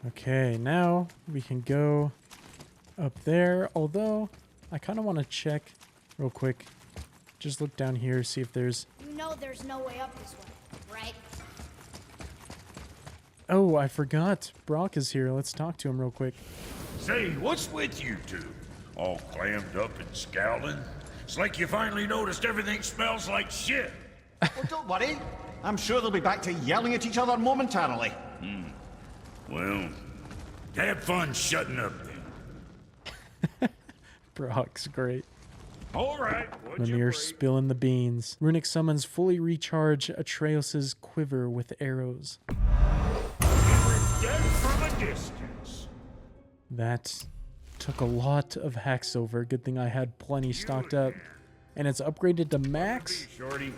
Okay, now we can go up there. Although, I kind of want to check real quick. Just look down here, see if there's... You know there's no way up this way, right? Oh, I forgot. Brock is here. Let's talk to him real quick. Say, what's with you two? All clammed up and scowling? It's like you finally noticed everything smells like shit. Well, don't worry. I'm sure they'll be back to yelling at each other momentarily. Well, have fun shutting up then. Brock's great. All right, what'd you Mimir bring? spilling the beans. Runic summons fully recharge Atreus' quiver with arrows. Dead from a distance. That took a lot of hacks over. Good thing I had plenty stocked up. And it's upgraded to max? Shorty.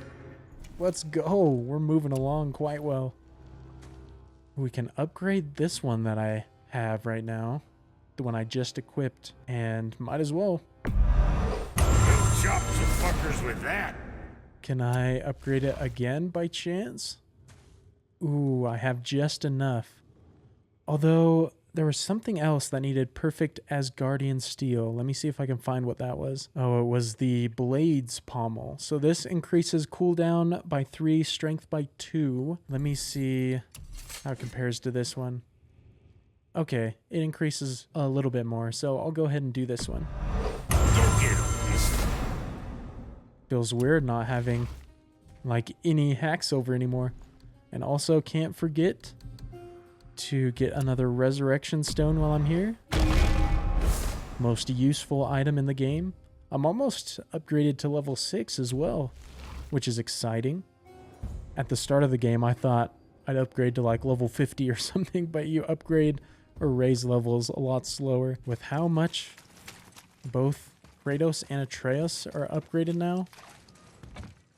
Let's go. We're moving along quite well. We can upgrade this one that I have right now. The one I just equipped. And might as well. Chop some fuckers with that. Can I upgrade it again by chance? Ooh, I have just enough. Although, there was something else that needed perfect Asgardian steel. Let me see if I can find what that was. Oh, it was the Blades Pommel. So this increases cooldown by 3, strength by 2. Let me see how it compares to this one. Okay, it increases a little bit more, so I'll go ahead and do this one. Don't get him, mister. Feels weird not having, like, any hacks over anymore. And also can't forget to get another resurrection stone while I'm here. Most useful item in the game. I'm almost upgraded to level 6 as well, which is exciting. At the start of the game, I thought I'd upgrade to like level 50 or something, but you upgrade or raise levels a lot slower. With how much both Kratos and Atreus are upgraded now,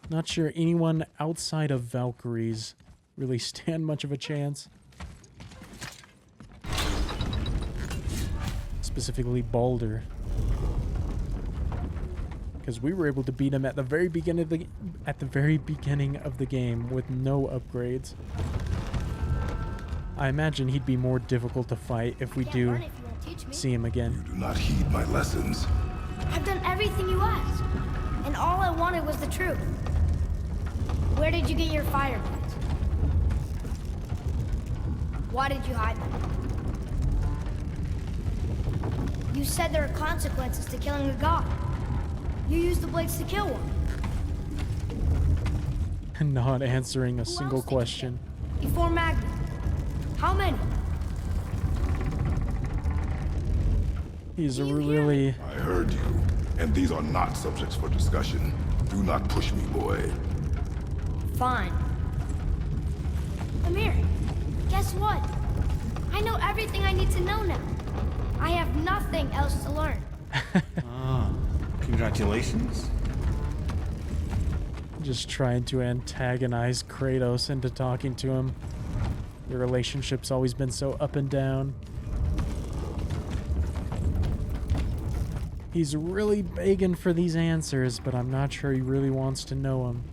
not sure anyone outside of Valkyries really stand much of a chance. Specifically Baldur, because we were able to beat him at the very beginning of the game with no upgrades. I imagine he'd be more difficult to fight if we Can't do learn if you won't teach me. see him again. Do not heed my lessons. I've done everything you asked, and all I wanted was the truth. Where did you get your fireblades? Why did you hide them? You said there are consequences to killing a god. You used the blades to kill one. Not answering a Who single else did you question. kill? Before Magni. How many? He's a Do you hear really... I heard you, and these are not subjects for discussion. Do not push me, boy. Fine. Amir, guess what? I know everything I need to know now. I have nothing else to learn. Congratulations. just trying to antagonize Kratos into talking to him. Your relationship's always been so up and down. He's really begging for these answers, but I'm not sure he really wants to know them.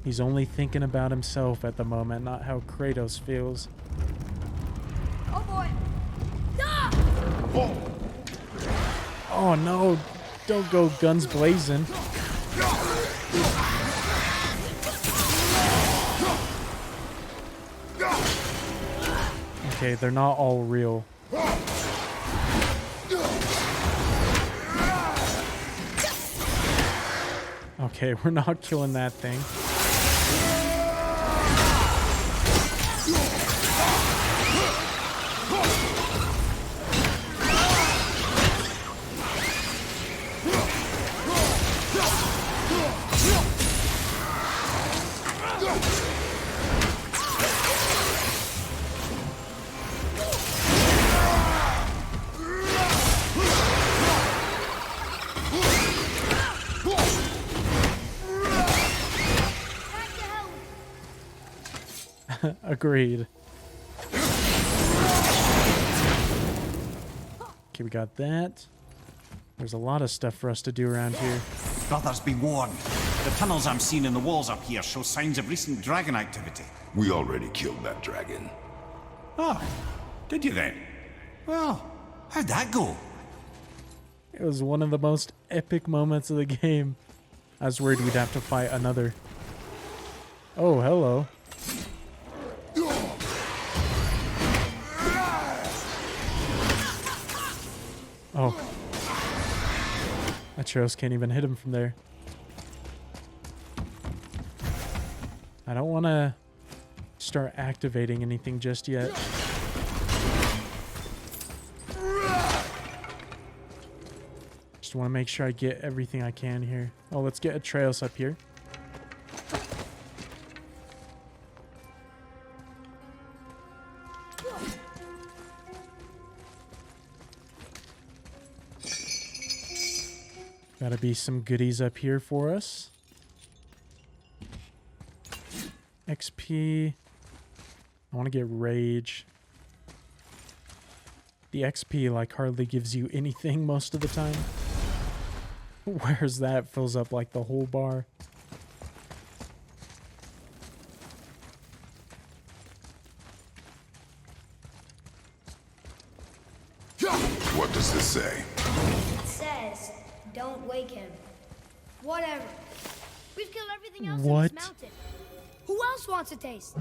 He's only thinking about himself at the moment, not how Kratos feels. Oh boy! Ah! Oh no, don't go guns blazing. Okay, they're not all real. Okay, we're not killing that thing. Agreed. Okay, we got that. There's a lot of stuff for us to do around here. Brothers, be warned. The tunnels I'm seeing in the walls up here show signs of recent dragon activity. We already killed that dragon. Oh, did you then? Well, how'd that go? It was one of the most epic moments of the game. I was worried we'd have to fight another. Oh, hello. Oh. Atreus can't even hit him from there. I don't want to start activating anything just yet. Just want to make sure I get everything I can here. Oh, let's get Atreus up here. Gotta be some goodies up here for us. XP. I want to get Rage. The XP like hardly gives you anything most of the time. Whereas that fills up like the whole bar. What does this say? It says, don't wake him. Whatever. We've killed everything else in What? this mountain. Who else wants a taste?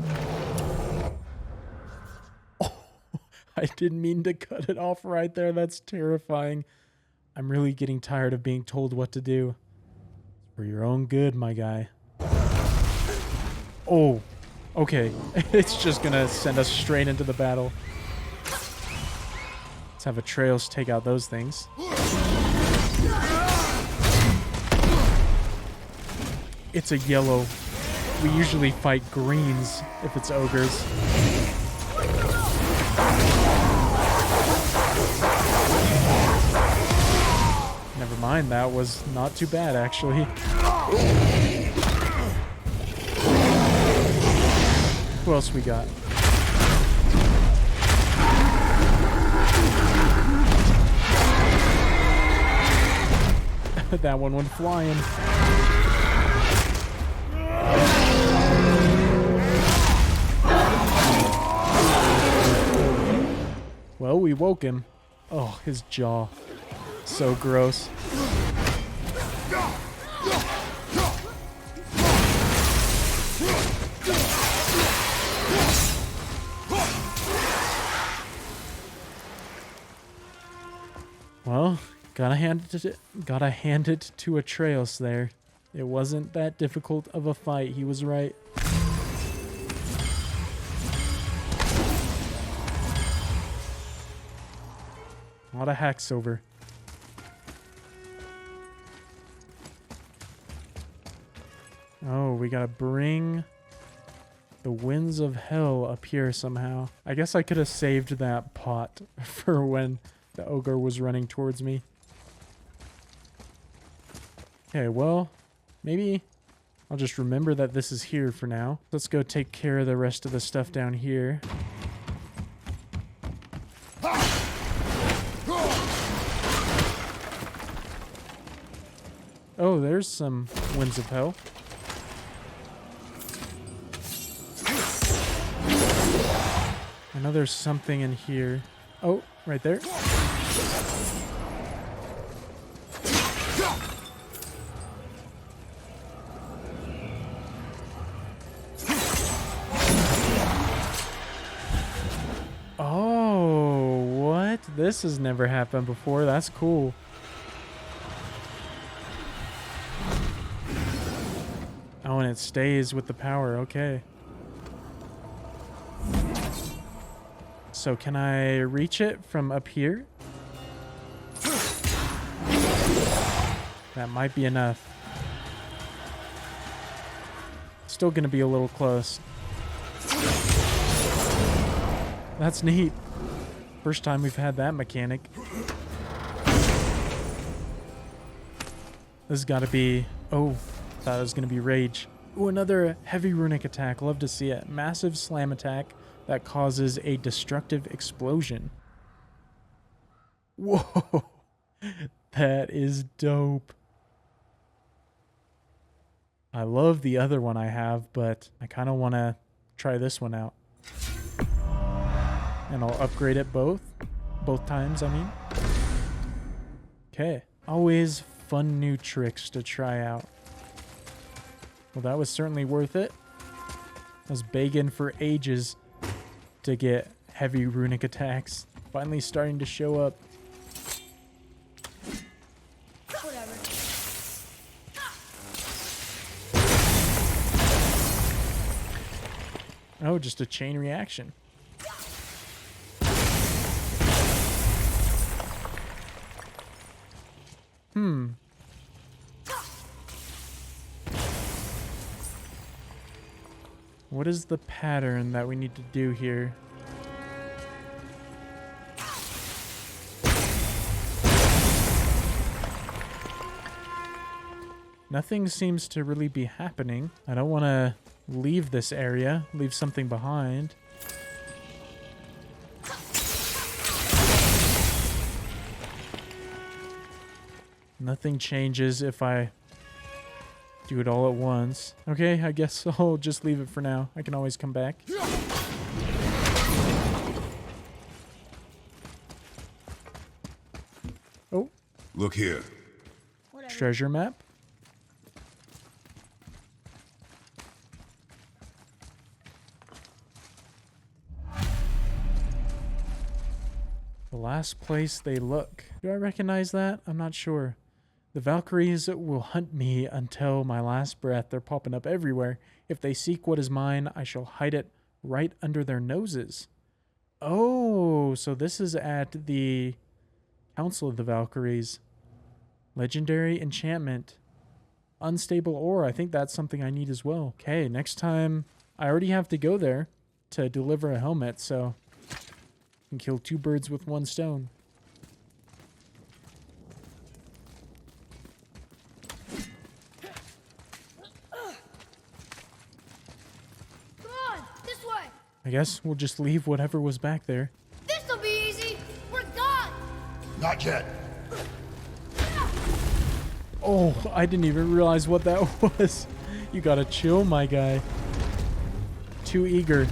I didn't mean to cut it off right there. That's terrifying. I'm really getting tired of being told what to do. It's for your own good, my guy. Oh, okay. It's just gonna send us straight into the battle. Let's have Atreus take out those things. It's a yellow. We usually fight greens if it's ogres. Never mind, that was not too bad actually. Who else we got? That one went flying. Well, we woke him. Oh, his jaw. So gross. Well, gotta hand it to Atreus there. It wasn't that difficult of a fight. He was right. A lot of hacks over. Oh, we gotta bring the winds of hell up here somehow. I guess I could have saved that pot for when the ogre was running towards me. Okay, well, maybe I'll just remember that this is here for now. Let's go take care of the rest of the stuff down here. Oh, there's some winds of hell. I know there's something in here. Oh, right there. Oh, what? This has never happened before. That's cool. Oh, and it stays with the power. Okay. So can I reach it from up here? That might be enough. Still gonna be a little close. That's neat. First time we've had that mechanic. This has got to be... Oh, thought it was going to be Rage. Ooh, another heavy runic attack. Love to see it. Massive slam attack that causes a destructive explosion. Whoa. That is dope. I love the other one I have, but I kind of want to try this one out. And I'll upgrade it both times, I mean. Okay. Always fun new tricks to try out. Well, that was certainly worth it. I was begging for ages to get heavy runic attacks. Finally starting to show up. Whatever. Oh, just a chain reaction. What is the pattern that we need to do here? Nothing seems to really be happening. I don't want to leave this area, leave something behind. Nothing changes if I do it all at once. Okay, I guess I'll just leave it for now. I can always come back. Oh, Look here. Whatever. treasure map. The last place they look. Do I recognize that? I'm not sure. The Valkyries will hunt me until my last breath. They're popping up everywhere. If they seek what is mine, I shall hide it right under their noses. Oh, so this is at the Council of the Valkyries. Legendary enchantment. Unstable ore. I think that's something I need as well. Okay, next time. I already have to go there to deliver a helmet, so I can kill two birds with one stone. Come on, this way. I guess we'll just leave whatever was back there. This'll be easy. We're gone. Not yet. Oh, I didn't even realize what that was. You gotta chill, my guy. Too eager.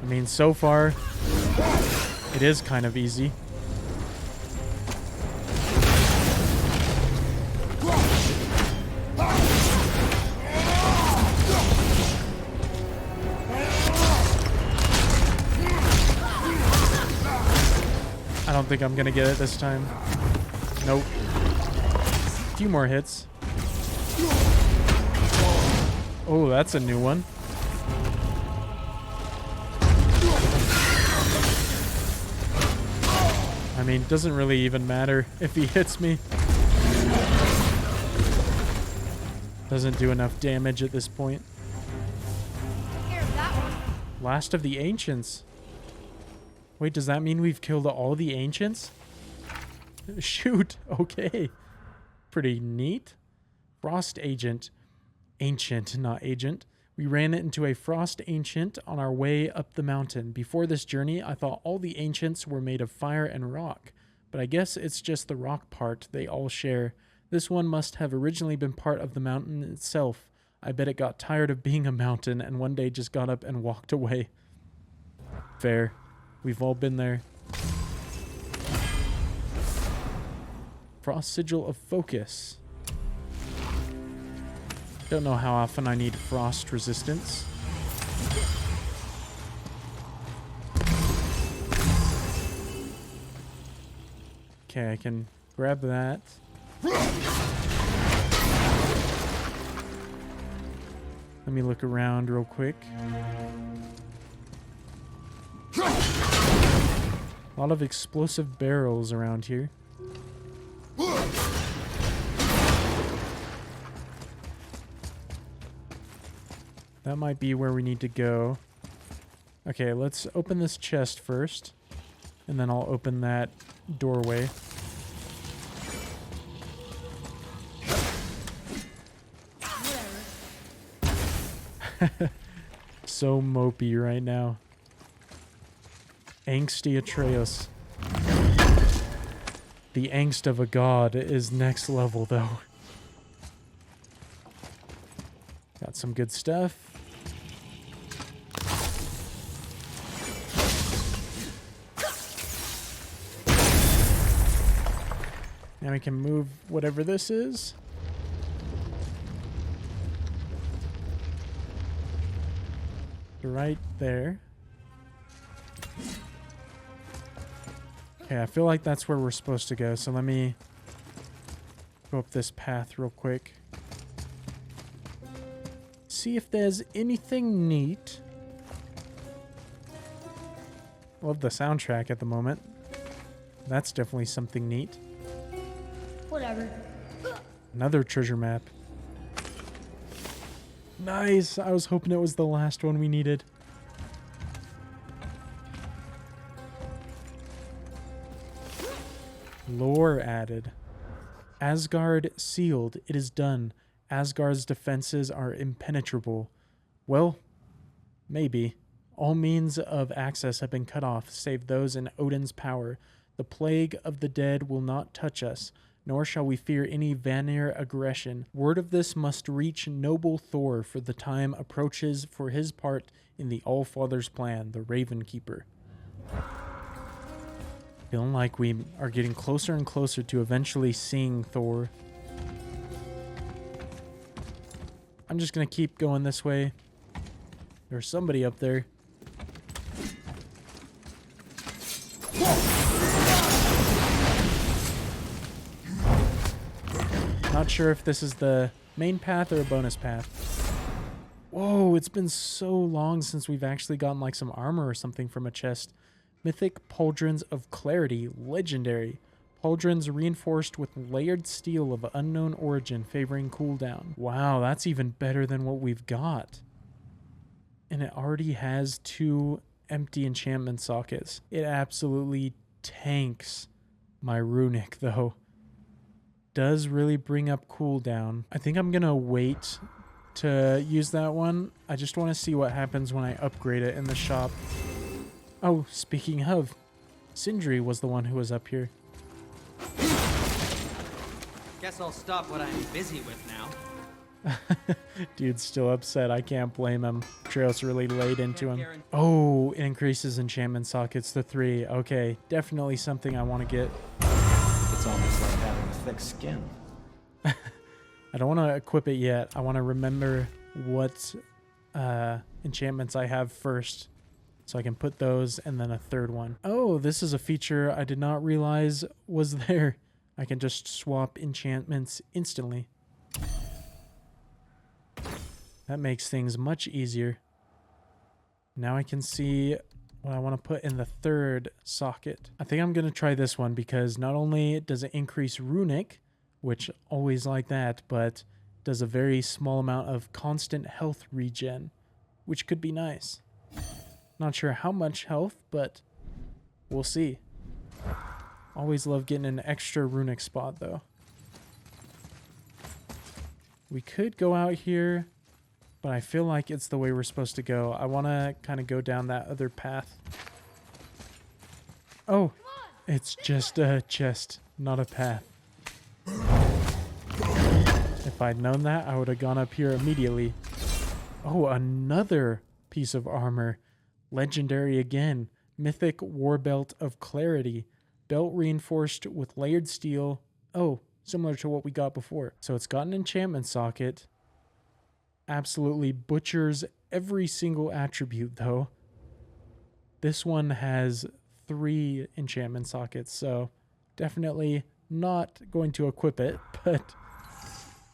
I mean, so far, it is kind of easy. I don't think I'm gonna get it this time. Nope. A few more hits. Oh, that's a new one. I mean, doesn't really even matter if he hits me. Doesn't do enough damage at this point. Take care of that one. Last of the Ancients. Wait, does that mean we've killed all the Ancients? Shoot, okay. Pretty neat. Frost Agent. Ancient, not agent. We ran into a Frost Ancient on our way up the mountain. Before this journey, I thought all the Ancients were made of fire and rock, but I guess it's just the rock part they all share. This one must have originally been part of the mountain itself. I bet it got tired of being a mountain and one day just got up and walked away. Fair. We've all been there. Frost Sigil of Focus. Don't know how often I need frost resistance. Okay, I can grab that. Let me look around real quick. A lot of explosive barrels around here. That might be where we need to go. Okay, let's open this chest first. And then I'll open that doorway. So mopey right now. Angsty Atreus. The angst of a god is next level, though. Got some good stuff. Now we can move whatever this is. Right there. Okay, I feel like that's where we're supposed to go, so let me go up this path real quick. See if there's anything neat. Love the soundtrack at the moment. That's definitely something neat. Whatever. Another treasure map. Nice! I was hoping it was the last one we needed. Lore added. Asgard sealed. It is done. Asgard's defenses are impenetrable. Well, maybe. All means of access have been cut off, save those in Odin's power. The plague of the dead will not touch us, nor shall we fear any Vanir aggression. Word of this must reach noble Thor, for the time approaches for his part in the All-Father's plan, the Raven Keeper. Feeling like we are getting closer and closer to eventually seeing Thor. I'm just gonna keep going this way. There's somebody up there. Not sure if this is the main path or a bonus path. Whoa, it's been so long since we've actually gotten like some armor or something from a chest. Mythic Pauldrons of Clarity, legendary. Pauldrons reinforced with layered steel of unknown origin, favoring cooldown. Wow, that's even better than what we've got. And it already has 2 empty enchantment sockets. It absolutely tanks my runic, though. Does really bring up cooldown. I think I'm gonna wait to use that one. I just want to see what happens when I upgrade it in the shop. Oh, speaking of, Sindri was the one who was up here. Guess I'll stop what I'm busy with now. Dude's still upset. I can't blame him. Trails really laid into him. Oh, it increases enchantment sockets to 3. Okay, definitely something I want to get. It's almost like having a thick skin. I don't want to equip it yet. I want to remember what enchantments I have first, so I can put those and then a third one. Oh, this is a feature I did not realize was there. I can just swap enchantments instantly. That makes things much easier. Now I can see what I want to put in the third socket. I think I'm going to try this one because not only does it increase runic, which always like that, but does a very small amount of constant health regen, which could be nice. Not sure how much health, but we'll see. Always love getting an extra runic spot, though. We could go out here, but I feel like it's the way we're supposed to go. I want to kind of go down that other path. Oh, it's just a chest, not a path. If I'd known that, I would have gone up here immediately. Oh, another piece of armor. Legendary again. Mythic Warbelt of Clarity. Belt reinforced with layered steel. Oh, similar to what we got before. So it's got an enchantment socket. Absolutely butchers every single attribute, though. This one has 3 enchantment sockets, so definitely not going to equip it, but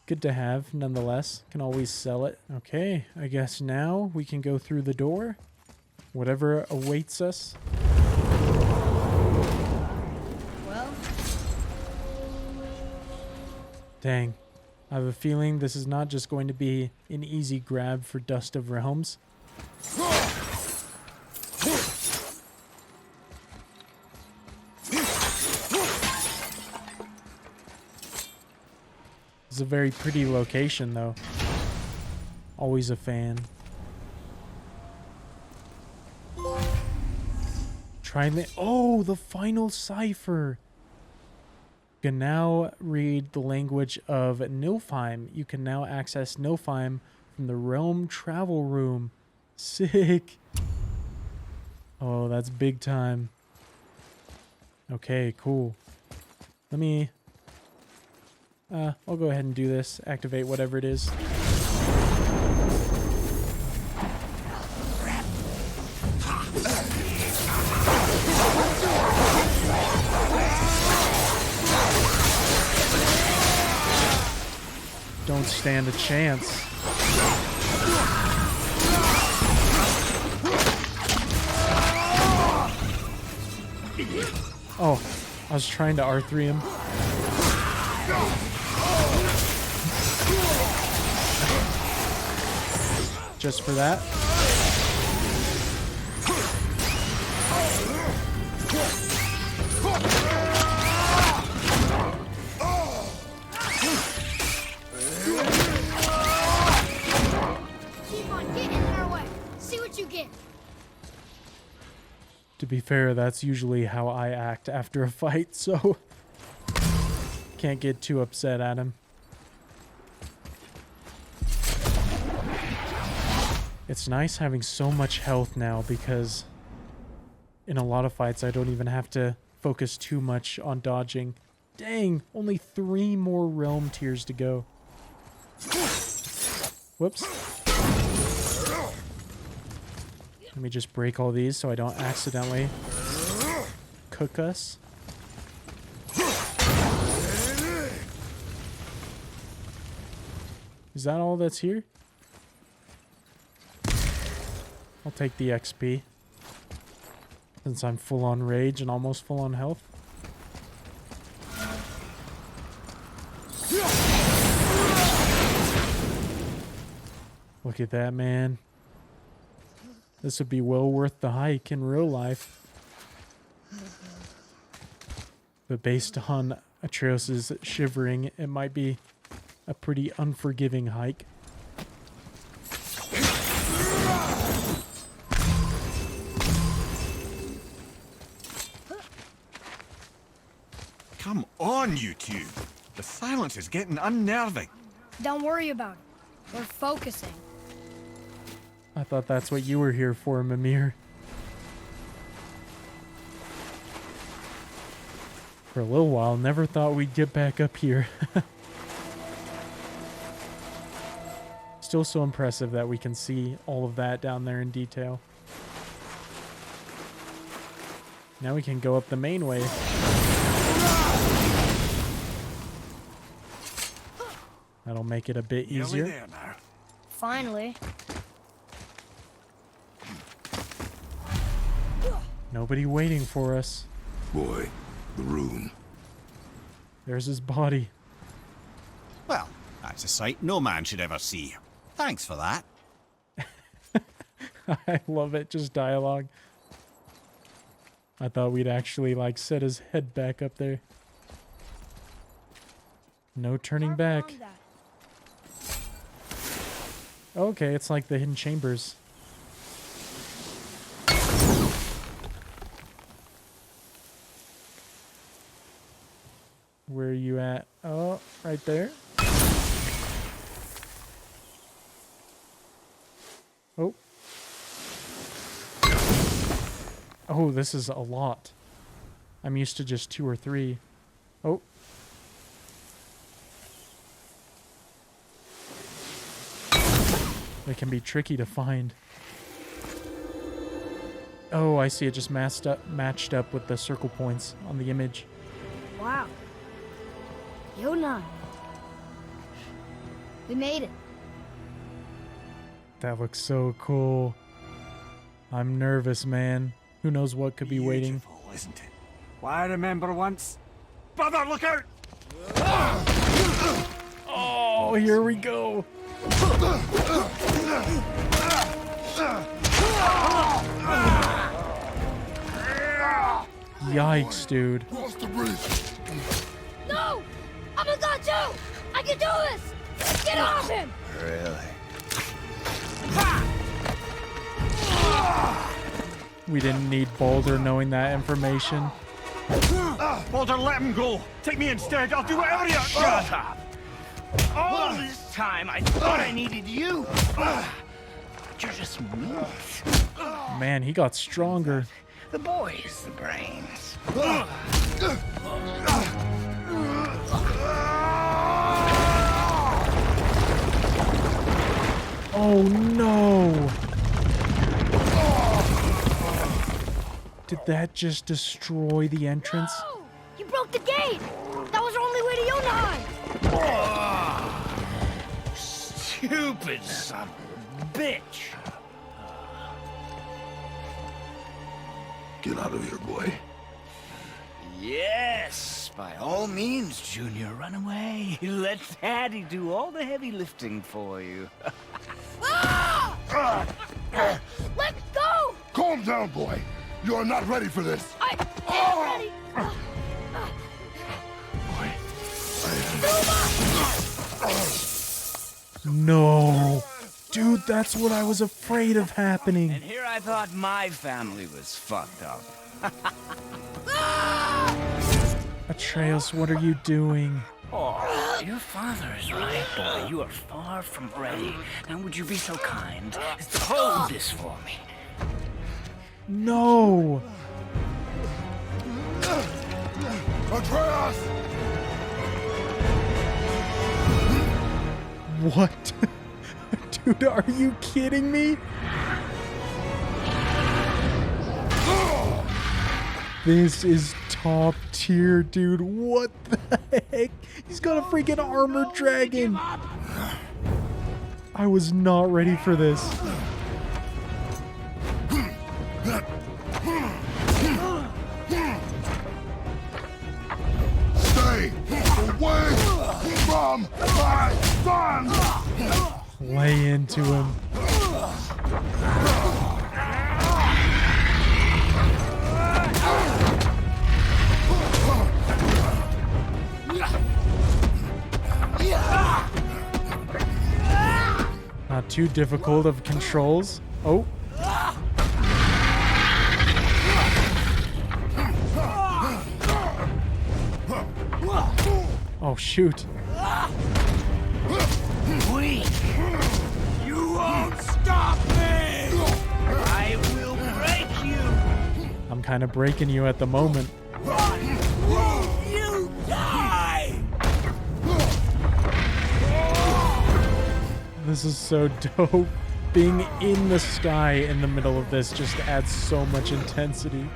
good to have nonetheless. Can always sell it. Okay, I guess now we can go through the door. Whatever awaits us. Well, Dang. I have a feeling this is not just going to be an easy grab for Dust of Realms. It's a very pretty location, though. Always a fan. Try the the final cipher. You can now read the language of Nilfheim. You can now access Nilfheim from the Realm Travel Room. Sick. Oh, that's big time. Okay, cool. Let me... I'll go ahead and do this. Activate whatever it is. Don't stand a chance. Oh, I was trying to R3 him. Just for that. Keep on getting in our way. See what you get. To be fair, that's usually how I act after a fight, so can't get too upset at him. It's nice having so much health now because in a lot of fights I don't even have to focus too much on dodging. Dang, only 3 more realm tiers to go. Whoops. Let me just break all these so I don't accidentally cook us. Is that all that's here? I'll take the XP. Since I'm full on rage and almost full on health. Look at that, man. This would be well worth the hike in real life. But based on Atreus' shivering, it might be a pretty unforgiving hike. Come on, you two. The silence is getting unnerving. Don't worry about it. We're focusing. I thought that's what you were here for, Mimir. For a little while, never thought we'd get back up here. Still so impressive that we can see all of that down there in detail. Now we can go up the main way. That'll make it a bit easier. Nearly there now. Finally. Nobody waiting for us. Boy, the room. There's his body. Well, that's a sight no man should ever see. Thanks for that. I love it. Just dialogue. I thought we'd actually like set his head back up there. No turning back. Okay, it's like the hidden chambers. Where are you at? Oh, right there. Oh. Oh, this is a lot. I'm used to just 2 or 3. Oh. They can be tricky to find. Oh, I see. It just matched up with the circle points on the image. Wow. Yona. We made it. That looks so cool. I'm nervous, man. Who knows what could be waiting. Beautiful, isn't it? Why, I remember once. Brother, look out! Oh, here we go. Yikes, dude. Cross the bridge. No! I'm a god too! I can do this! Get off him! Really? We didn't need Boulder knowing that information. Baldur, let him go. Take me instead. I'll do whatever you... Shut up! All this time, I thought I needed you. But you're just meat. Man, he got stronger. The boy is the brains. Oh no! Did that just destroy the entrance? No! You broke the gate! That was our only way to Jotunheim! Stupid son of a bitch. Get out of here, boy. Yes, by all means, Junior, run away. Let Daddy do all the heavy lifting for you. Let go! Calm down, boy. You are not ready for this. I am ready! No! Dude, that's what I was afraid of happening. And here I thought my family was fucked up. Atreus, what are you doing? Oh, your father is right, boy. You are far from ready. Now, would you be so kind as to hold this for me? No! Atreus! What? Dude, are you kidding me? This is top tier, dude. What the heck? He's got a freaking armored dragon. I was not ready for this. Stay away from my son! Lay into him. Not too difficult of controls. Oh. Oh, shoot. Weak! You won't stop me! I will break you! I'm kind of breaking you at the moment. You die! This is so dope. Being in the sky in the middle of this just adds so much intensity.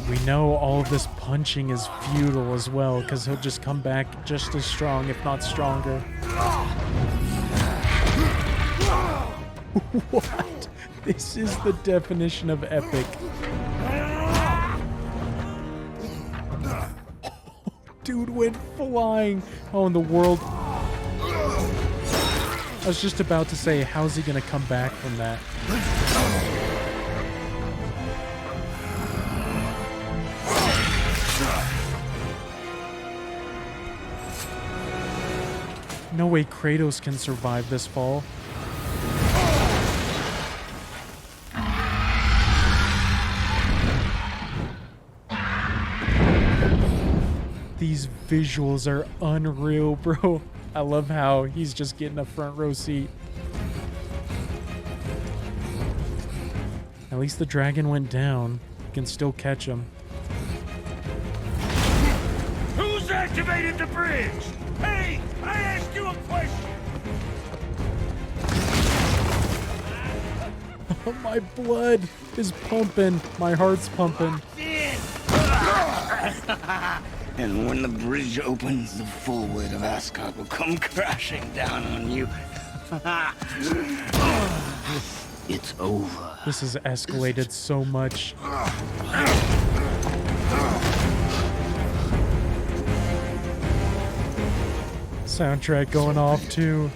We know all of this punching is futile as well, because he'll just come back just as strong, if not stronger. What? This is the definition of epic. Dude went flying. Oh, in the world. I was just about to say, how's he gonna come back from that? No way Kratos can survive this fall. These visuals are unreal, bro. I love how he's just getting a front row seat. At least the dragon went down. You can still catch him. Who's activated the bridge? Hey, I asked you a question. Oh, my blood is pumping. My heart's pumping. And when the bridge opens, the full weight of Asgard will come crashing down on you. It's over. This has escalated so much. Soundtrack going off too.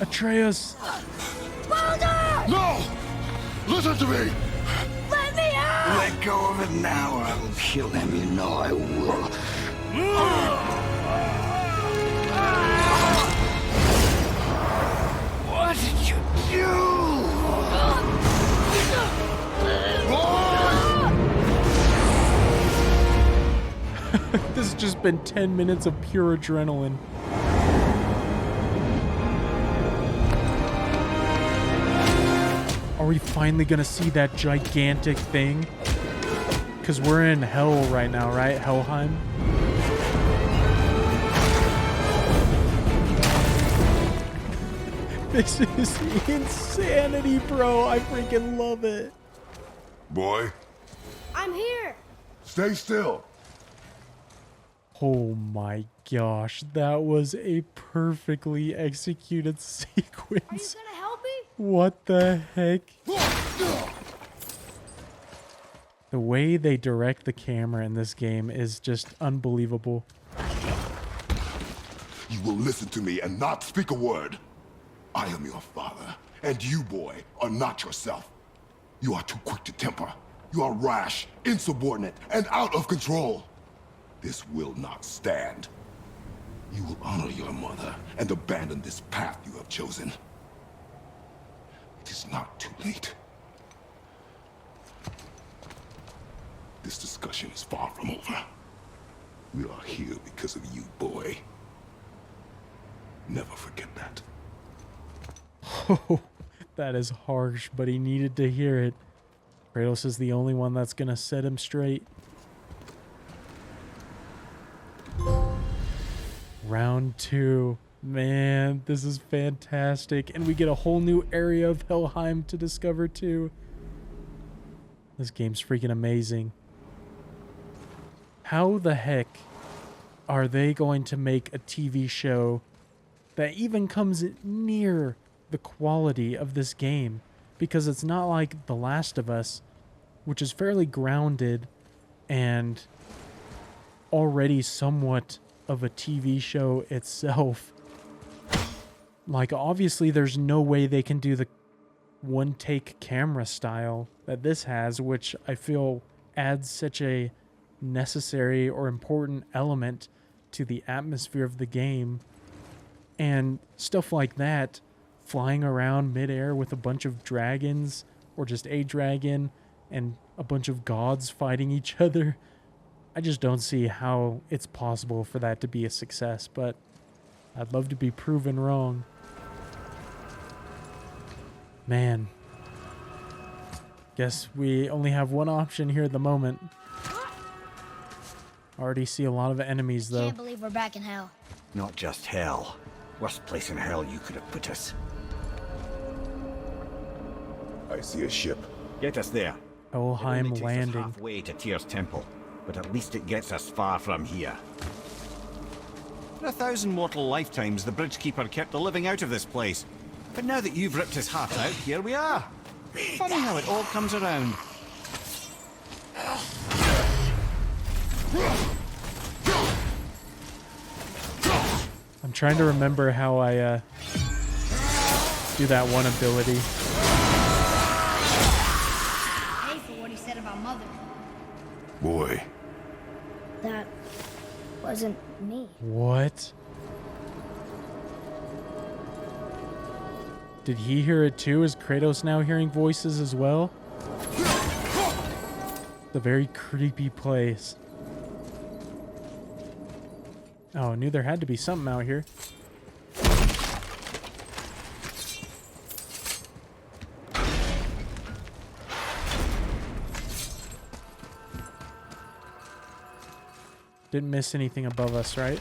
Atreus! Baldur! No! Listen to me! Let me out! Let go of it now or I will kill him. You know I will. What did you do? This has just been 10 minutes of pure adrenaline. Are we finally gonna see that gigantic thing? Because we're in hell right now, right? Helheim? This is insanity, bro. I freaking love it. Boy, I'm here. stay still. Oh my gosh, that was a perfectly executed Are you sequence. gonna help me? What the heck? The way they direct the camera in this game is just unbelievable. You will listen to me and not speak a word. I am your father, and you, boy, are not yourself. You are too quick to temper. You are rash, insubordinate, and out of control. This will not stand. You will honor your mother and abandon this path you have chosen. It is not too late. This discussion is far from over. We are here because of you, boy. Never forget that. Oh, that is harsh, but he needed to hear it. Kratos is the only one that's gonna set him straight. Round 2. Man, this is fantastic. And we get a whole new area of Helheim to discover too. This game's freaking amazing. How the heck are they going to make a TV show that even comes near the quality of this game? Because it's not like The Last of Us, which is fairly grounded and already somewhat of a TV show itself. Like, obviously there's no way they can do the one-take camera style that this has, which I feel adds such a necessary or important element to the atmosphere of the game. And stuff like that, flying around midair with a bunch of dragons, or just a dragon, and a bunch of gods fighting each other. I just don't see how it's possible for that to be a success, but I'd love to be proven wrong. Man. Guess we only have one option here at the moment. Already see a lot of enemies, though. Can't believe we're back in hell. Not just hell. Worst place in hell you could have put us. I see a ship. Get us there. Helheim It only takes us Landing. halfway to Tyr's temple, but at least it gets us far from here. For 1,000 mortal lifetimes, the Bridgekeeper kept the living out of this place. But now that you've ripped his heart out, here we are. Funny how it all comes around. I'm trying to remember how I do that one ability. Pay for what he said about Mother. Boy, That wasn't me. What? Did he hear it too? Is Kratos now hearing voices as well? The very creepy place. Oh, I knew there had to be something out here. Didn't miss anything above us, right?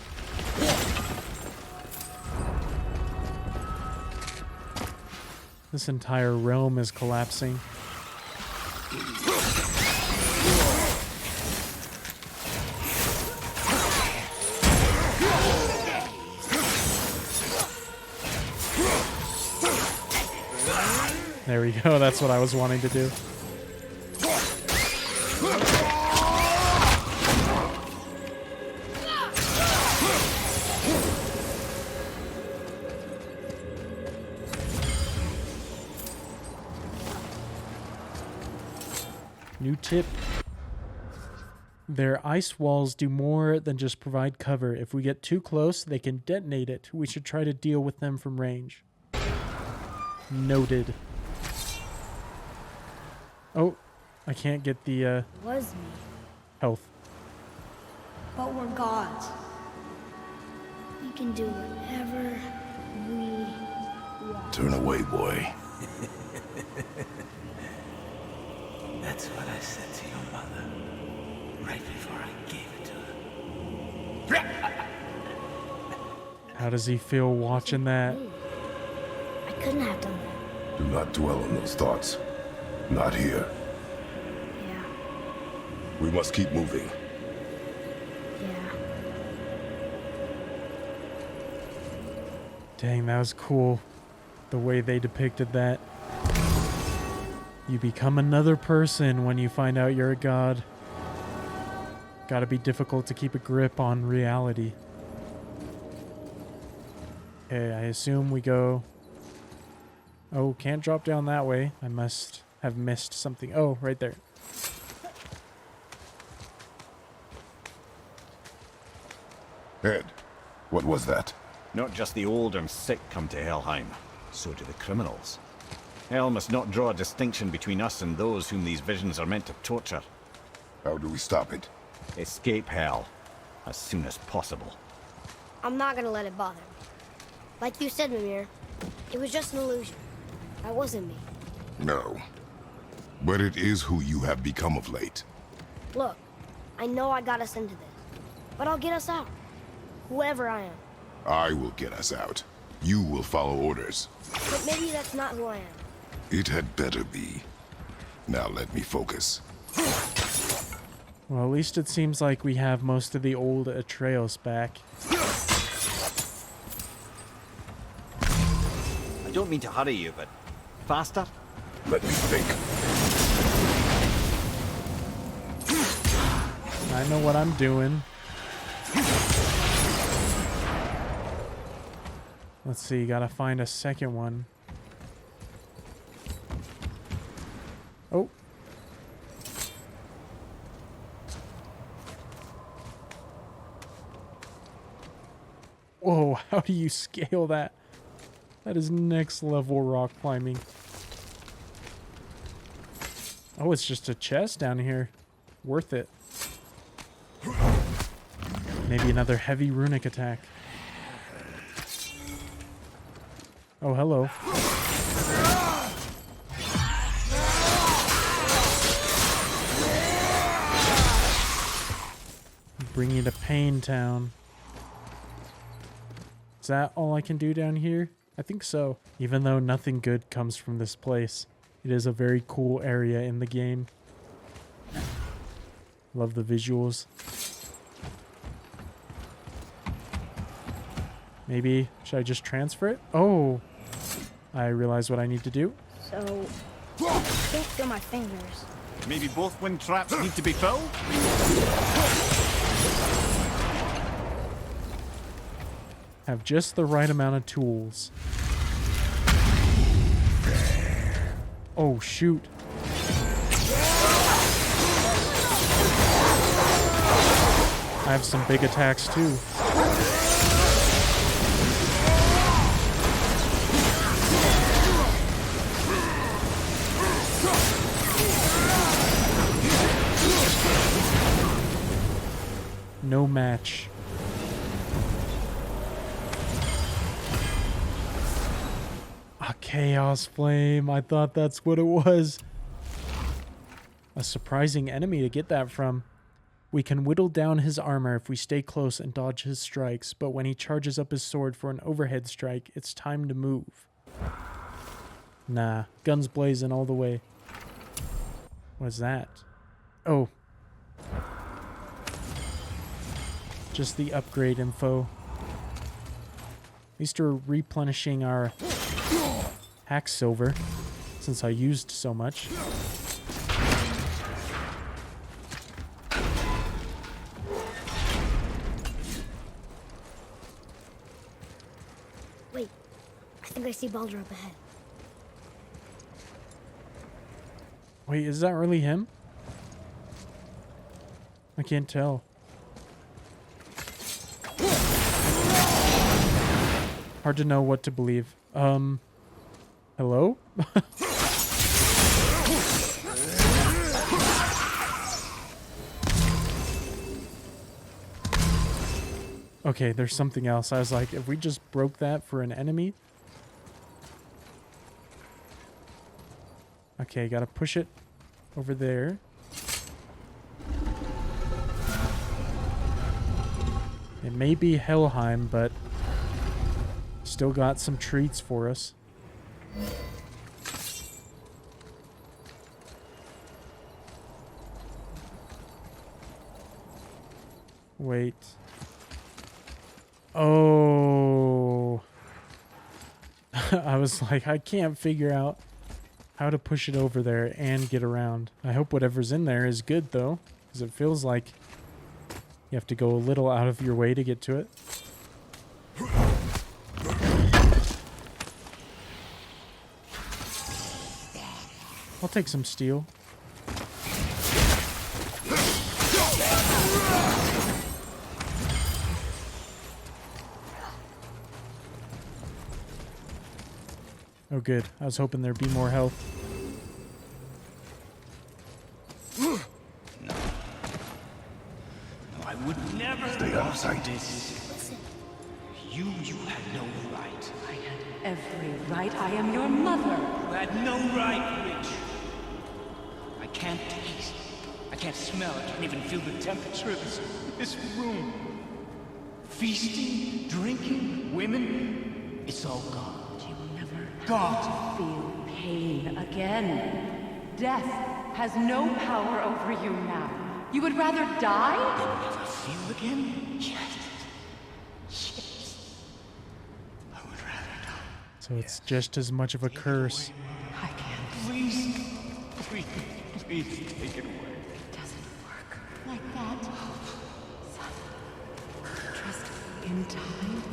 This entire realm is collapsing. There we go, that's what I was wanting to do. New tip. Their ice walls do more than just provide cover. If we get too close, they can detonate it. We should try to deal with them from range. Noted. Oh, I can't get the It was me. health. But we're gods. We can do whatever we want. Turn away, boy. That's what I said to your mother right before I gave it to her. How does he feel watching that? I couldn't have done that. Do not dwell on those thoughts. Not here. Yeah, We must keep moving. yeah. Dang, that was cool. The way they depicted that. You become another person when you find out you're a god. Gotta be difficult to keep a grip on reality. Okay, I assume we go... Oh, can't drop down that way. I must have missed something. Oh, right there. Ed, what was that? Not just the old and sick come to Helheim, so do the criminals. Hell must not draw a distinction between us and those whom these visions are meant to torture. How do we stop it? Escape Hell as soon as possible. I'm not gonna let it bother me. Like you said, Mimir, it was just an illusion. That wasn't me. No. But it is who you have become of late. Look, I know I got us into this, but I'll get us out. Whoever I am. I will get us out. You will follow orders. But maybe that's not who I am. It had better be. Now let me focus. Well, at least it seems like we have most of the old Atreus back. I don't mean to hurry you, but faster? Let me think. I know what I'm doing. Let's see, gotta find a second one. Oh. Whoa, how do you scale that? That is next level rock climbing. Oh, it's just a chest down here. Worth it. Maybe another heavy runic attack. Oh, hello. Bring you to Pain Town. Is that all I can do down here? I think so. Even though nothing good comes from this place, it is a very cool area in the game. Love the visuals. Maybe, should I just transfer it? Oh, I realize what I need to do. So, I can't feel my fingers. Maybe both wind traps need to be filled? Have just the right amount of tools. Oh, shoot. I have some big attacks too. No match. A Chaos Flame. I thought that's what it was. A surprising enemy to get that from. We can whittle down his armor if we stay close and dodge his strikes, but when he charges up his sword for an overhead strike, it's time to move. Nah, guns blazing all the way. What's that? Oh. Just the upgrade info. At least we're replenishing our hack silver, since I used so much. Wait, I think I see Baldur up ahead. Wait, is that really him? I can't tell. Hard to know what to believe. Hello? Okay, there's something else. I was like, if we just broke that for an enemy. Okay, gotta push it over there. It may be Helheim, but still got some treats for us. Wait. Oh. I was like, I can't figure out how to push it over there and get around. I hope whatever's in there is good, though, because it feels like you have to go a little out of your way to get to it. I'll take some steel. Oh, good. I was hoping there'd be more health. No, I would never. Stay out of sight. Listen. You had no right. I had every right. I am your mother. You had no right, Witch. I can't taste. I can't smell. I can't even feel the temperature of this room. Feasting, drinking, women. It's all gone. You will never God. feel pain again. Death has no power over you now. You would rather die? Never feel again? Yes. I would rather die. So it's just as much of a curse. I can't. Please, please take it away. It doesn't work like that. Son, trust me. In time,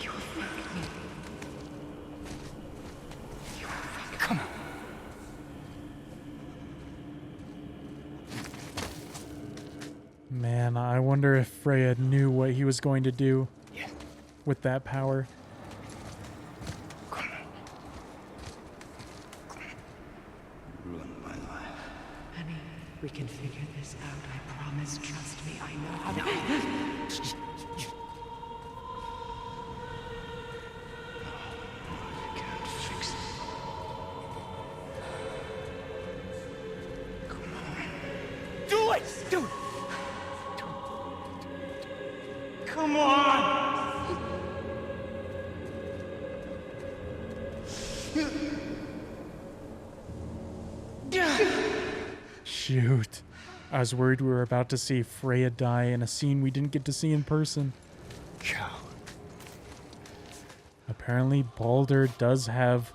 you will thank me. You will thank me. Come on. Man, I wonder if Freya knew what he was going to do Yes. with that power. Come on. Ruin my life. Honey, we can figure this out. I promise. Trust me. I know how to. I can't fix it. Come on. Do it! Do it! Come on! Shoot. I was worried we were about to see Freya die in a scene we didn't get to see in person. Coward. Apparently, Baldur does have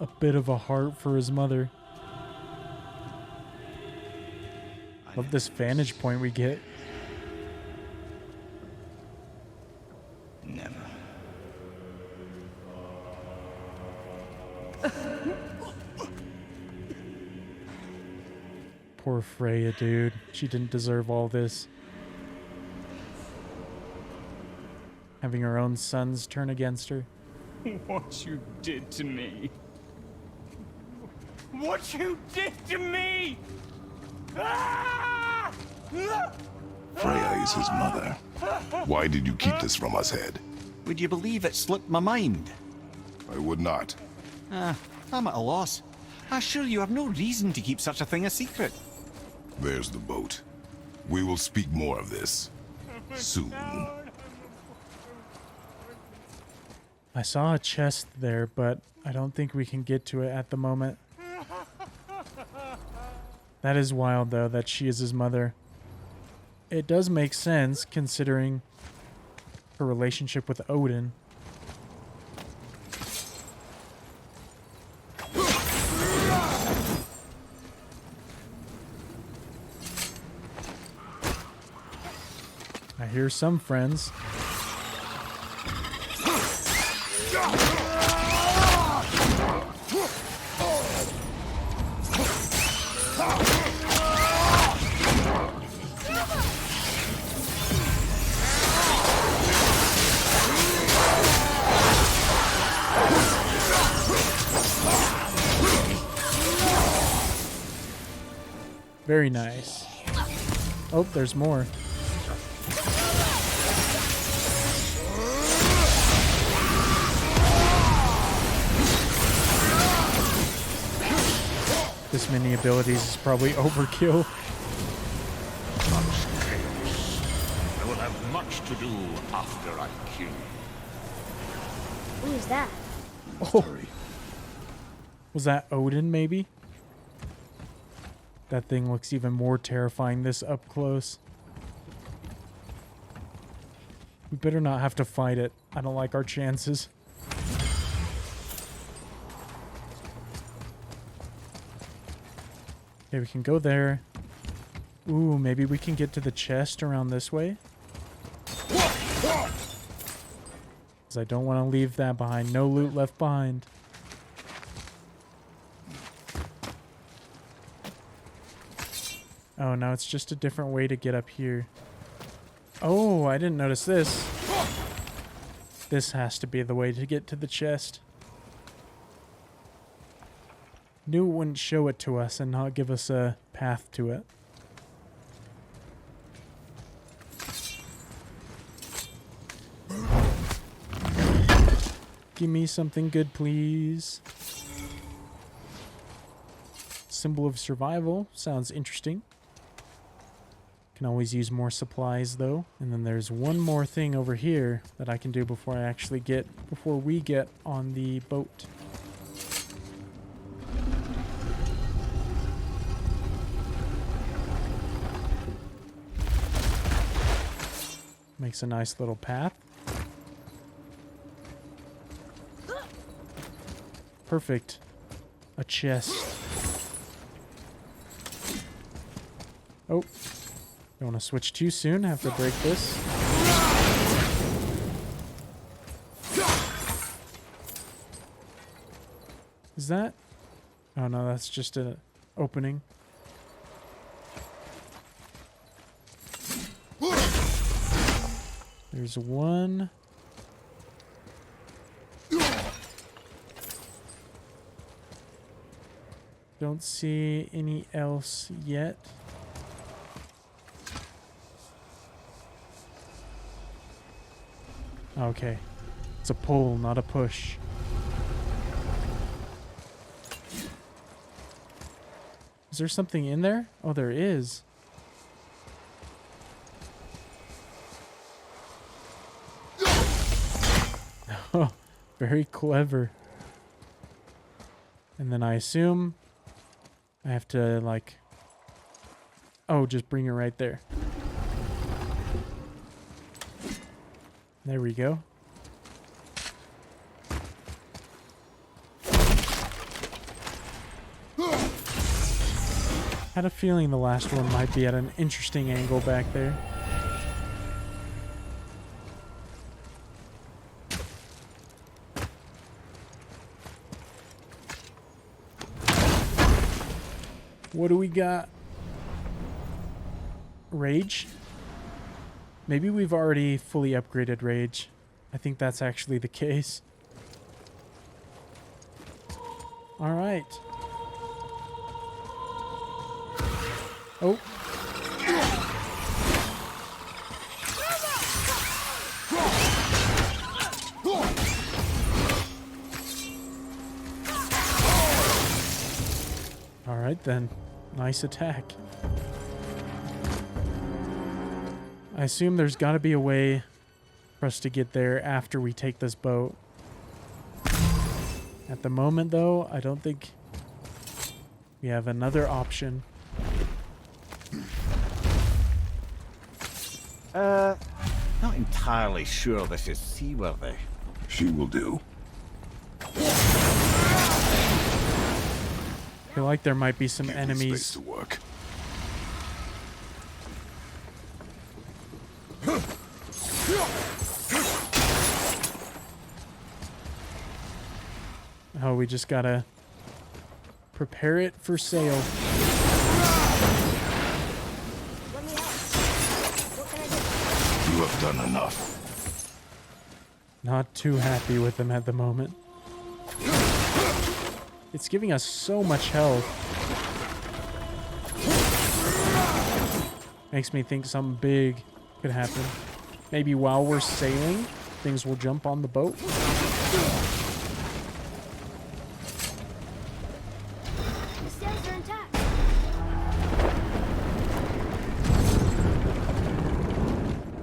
a bit of a heart for his mother. Love this vantage point we get. Never. Poor Freya, dude. She didn't deserve all this. Having her own sons turn against her. What you did to me. What you did to me! Ah! Freya is his mother. Why did you keep this from us, Head? Would you believe it slipped my mind? I would not. I'm at a loss. I assure you have no reason to keep such a thing a secret. There's the boat. We will speak more of this soon. I saw a chest there, but I don't think we can get to it at the moment. That is wild, though, that she is his mother. It does make sense, considering her relationship with Odin. I hear some friends. Very nice. Oh, there's more. This many abilities is probably overkill. Much chaos. I will have much to do after I kill you. Who is that? Oh. Was that Odin, maybe? That thing looks even more terrifying this up close. We better not have to fight it. I don't like our chances. Okay, we can go there. Ooh, maybe we can get to the chest around this way. Because I don't want to leave that behind. No loot left behind. Oh, no, it's just a different way to get up here. Oh, I didn't notice this. This has to be the way to get to the chest. Knew it wouldn't show it to us and not give us a path to it. Give me something good, please. Symbol of survival. Sounds interesting. Can always use more supplies, though. And then there's one more thing over here that I can do before we get on the boat. Makes a nice little path. Perfect. A chest. Oh. Don't want to switch too soon. Have to break this. Is that? Oh no, that's just an opening. There's one. Don't see any else yet. Okay. It's a pull, not a push. Is there something in there? Oh, there is. Oh, very clever. And then I assume I have to, like... Oh, just bring it right there. There we go. Had a feeling the last one might be at an interesting angle back there. What do we got? Rage? Maybe we've already fully upgraded Rage. I think that's actually the case. Alright. Oh. Alright then. Nice attack. I assume there's got to be a way for us to get there after we take this boat. At the moment, though, I don't think we have another option. Not entirely sure this is seaworthy. She will do. I feel like there might be some Give me enemies. space to work. Oh, we just gotta prepare it for sail. Let me help. What can I do? You have done enough. Not too happy with them at the moment. It's giving us so much health. Makes me think something big could happen. Maybe while we're sailing, things will jump on the boat. The sails are intact.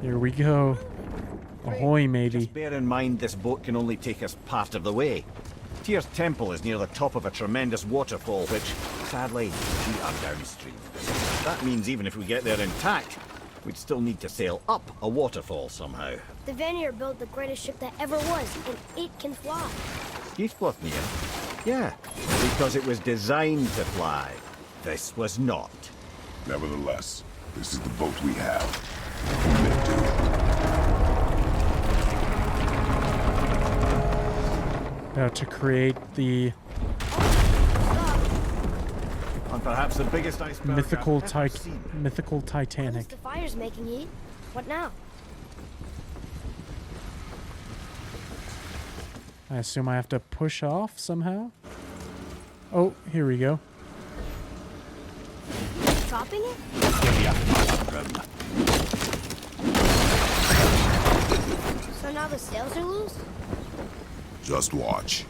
Here we go. Ahoy, matey. Just bear in mind this boat can only take us part of the way. Tyr's temple is near the top of a tremendous waterfall, which, sadly, we are downstream. That means even if we get there intact, we'd still need to sail up a waterfall somehow. The Vanir built the greatest ship that ever was, and it can fly. Heathcliff, yeah, because it was designed to fly. This was not. Nevertheless, this is the boat we have. About to create the And perhaps the biggest iceberg mythical I've ever seen. mythical At least Titanic. the fire's making heat. What now? I assume I have to push off somehow. Oh, here we go. Topping it? So now the sails are loose? Just watch.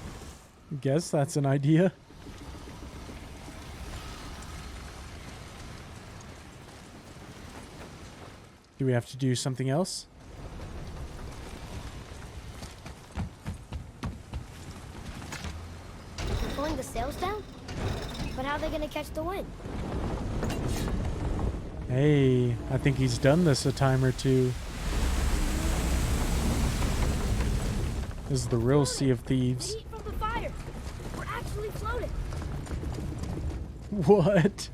Guess that's an idea. Do we have to do something else? Pulling the sails down? But how are they gonna catch the wind? Hey, I think he's done this a time or two. This is the real Sea of The Thieves. heat from the fire. We're actually floating. What?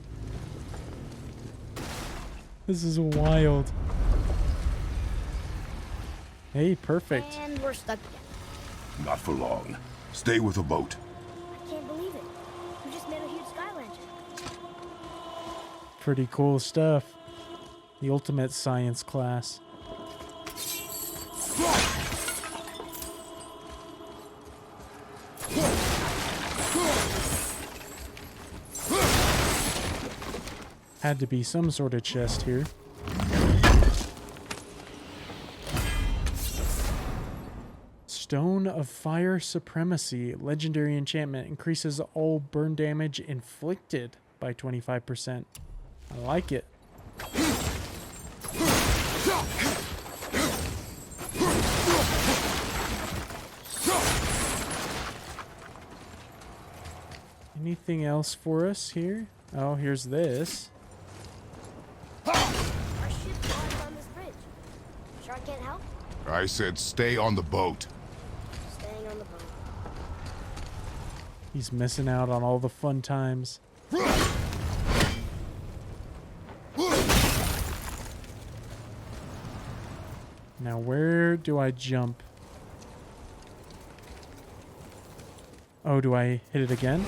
This is wild. Hey, perfect. And we're stuck again. Not for long. Stay with the boat. I can't believe it. We just made a huge sky lantern. Pretty cool stuff. The ultimate science class. Had to be some sort of chest here. Stone of Fire Supremacy. Legendary enchantment. Increases all burn damage inflicted by 25%. I like it. Anything else for us here? Oh, here's this. Our ship's lying on this bridge. Sure I can't help? I said stay on the boat. Staying on the boat. He's missing out on all the fun times. Now, where do I jump? Oh, do I hit it again?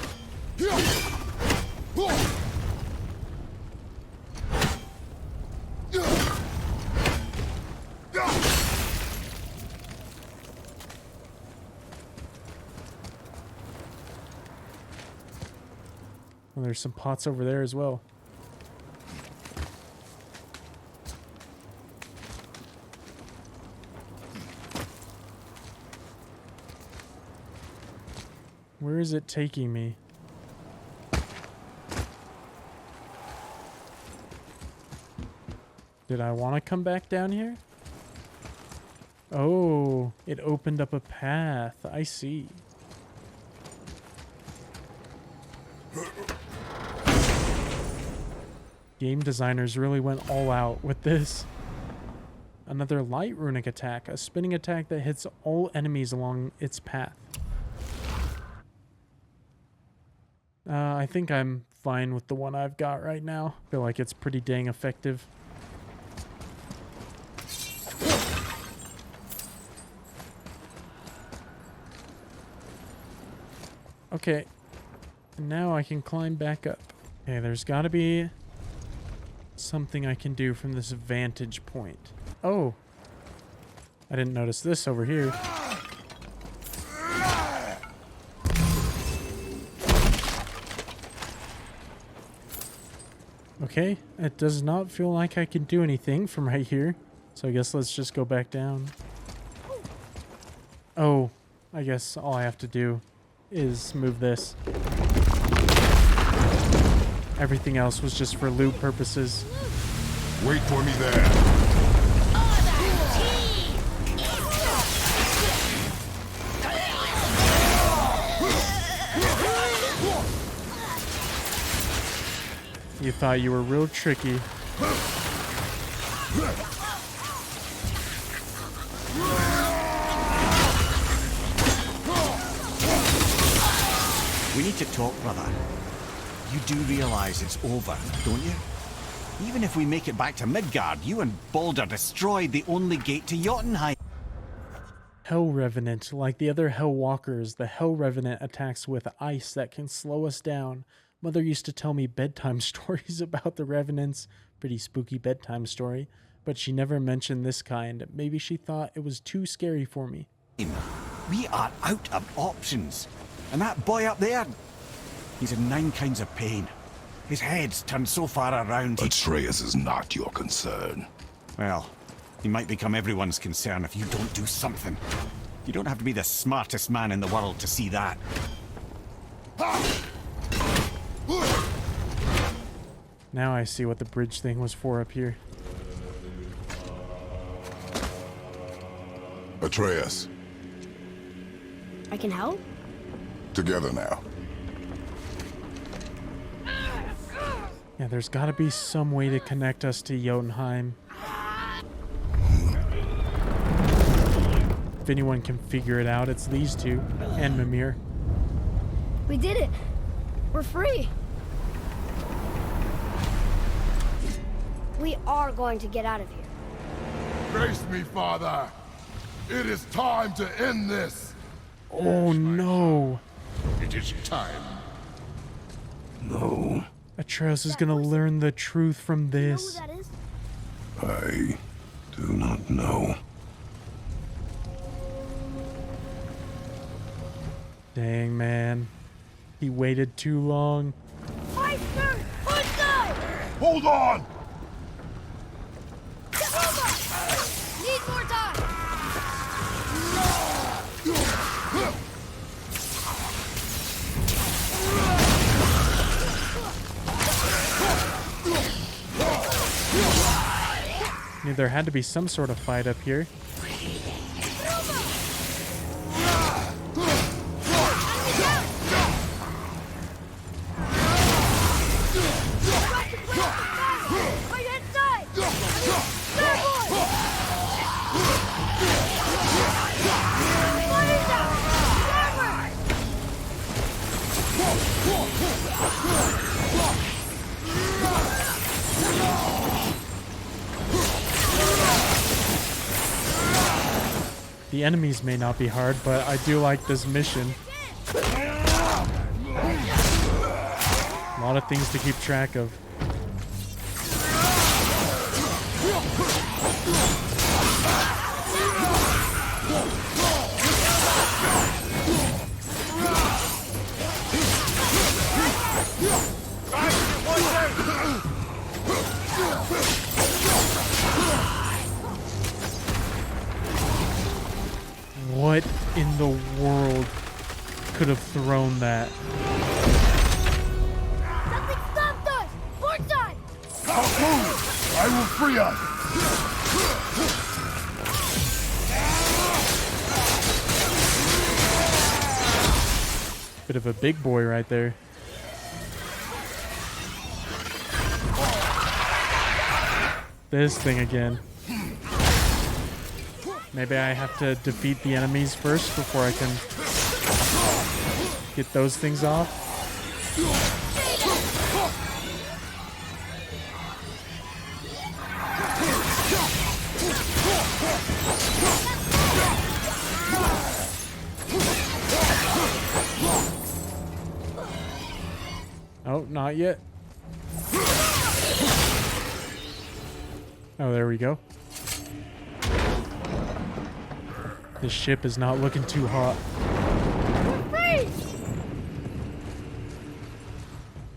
Well, there's some pots over there as well. Where is it taking me? Did I want to come back down here? Oh, it opened up a path. I see. Game designers really went all out with this. Another light runic attack, a spinning attack that hits all enemies along its path. I think I'm fine with the one I've got right now. Feel like it's pretty dang effective. Okay, now I can climb back up. Okay, there's got to be something I can do from this vantage point. Oh, I didn't notice this over here. Okay, it does not feel like I can do anything from right here. So I guess let's just go back down. Oh, I guess all I have to do is move this. Everything else was just for loot purposes. Wait for me there. You thought you were real tricky. We need to talk, brother. You do realize it's over, don't you? Even if we make it back to Midgard, you and Baldur destroyed the only gate to Jotunheim. Hell Revenant. Like the other Hell Walkers, the Hell Revenant attacks with ice that can slow us down. Mother used to tell me bedtime stories about the Revenants. Pretty spooky bedtime story. But she never mentioned this kind. Maybe she thought it was too scary for me. We are out of options. And that boy up there, he's in 9 kinds of pain. His head's turned so far around. Atreus is not your concern. Well, he might become everyone's concern if you don't do something. You don't have to be the smartest man in the world to see that. Now I see what the bridge thing was for up here. Atreus, I can help? together now. Yeah, there's gotta be some way to connect us to Jotunheim. If anyone can figure it out, it's these two and Mimir. We did it. We're free. We are going to get out of here. Grace me, Father. It is time to end this. Oh no! It is time. No, Atreus is gonna learn the truth from You know who this. that is? I do not know. Dang, man. He waited too long. Meister! Unser! Hold on! Need more time! Knew there had to be some sort of fight up here. Right inside! There, boy! Fire down! Hammer! The enemies may not be hard, but I do like this mission. A lot of things to keep track of. What in the world could have thrown that? Something stopped us! Portside! I will free us! Bit of a big boy right there. This thing again. Maybe I have to defeat the enemies first before I can get those things off. Oh, not yet. Oh, there we go. This ship is not looking too hot. Freeze!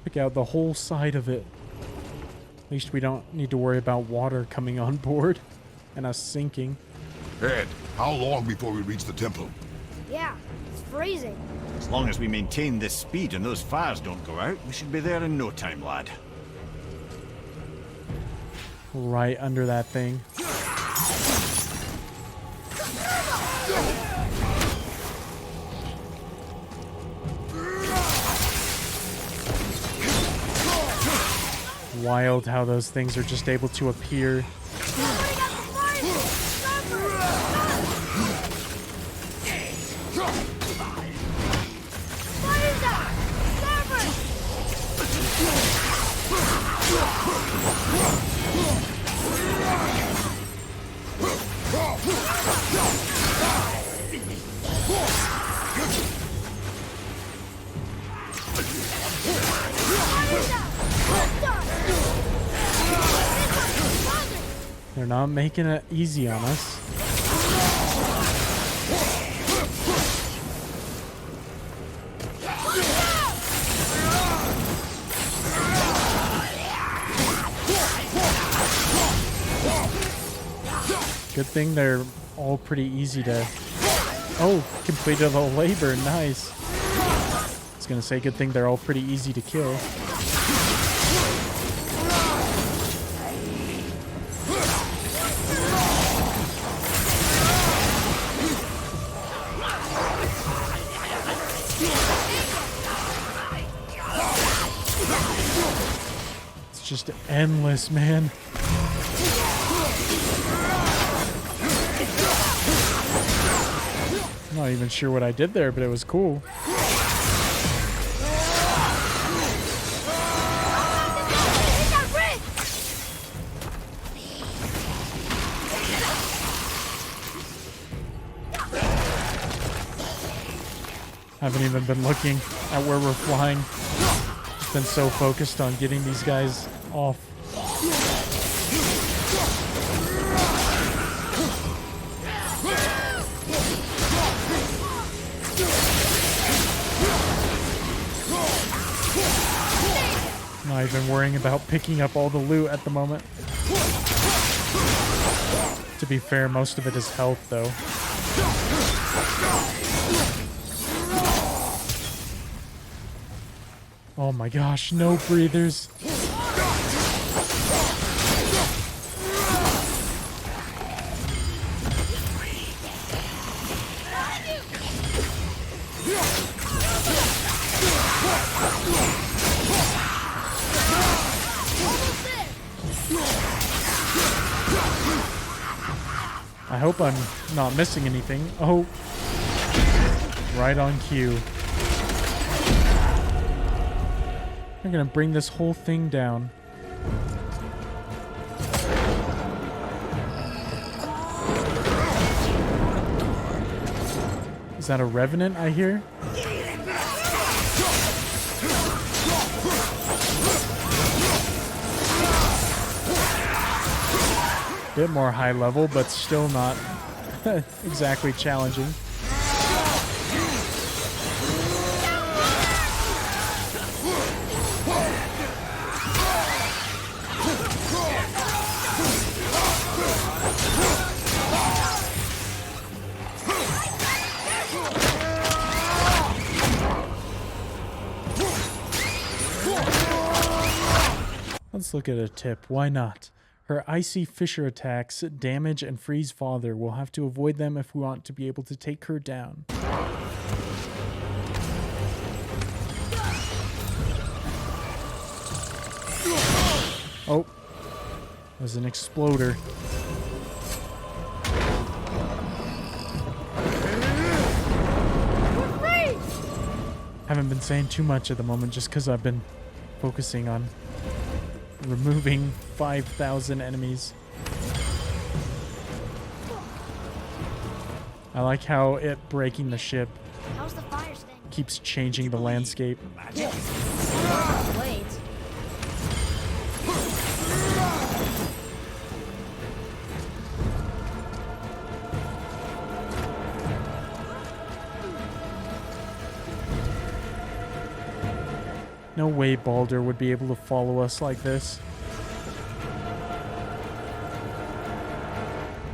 Pick out the whole side of it. At least we don't need to worry about water coming on board and us sinking. Ed, how long before we reach the temple? Yeah, it's freezing. As long as we maintain this speed and those fires don't go out, we should be there in no time, lad. Right under that thing. Wild how those things are just able to appear. They're not making it easy on us. Good thing they're all pretty easy to... Oh, completed the labor. Nice. I was gonna say, good thing they're all pretty easy to kill. It's just endless, man. I'm not even sure what I did there, but it was cool. Haven't even been looking at where we're flying. Just been so focused on getting these guys off. Not even worrying about picking up all the loot at the moment. To be fair, most of it is health, though. Oh my gosh, no breathers. I hope I'm not missing anything. Oh, right on cue. I'm gonna bring this whole thing down. Is that a revenant I hear? Bit more high level, but still not exactly challenging. Let's look at a tip. Why not? Her icy fissure attacks damage and freeze father. We'll have to avoid them if we want to be able to take her down. Oh, there's an exploder. Haven't been saying too much at the moment just because I've been focusing on removing 5,000 enemies. I like how it breaking the ship How's the fire sting? keeps changing the landscape. Blades. No way Baldur would be able to follow us like this.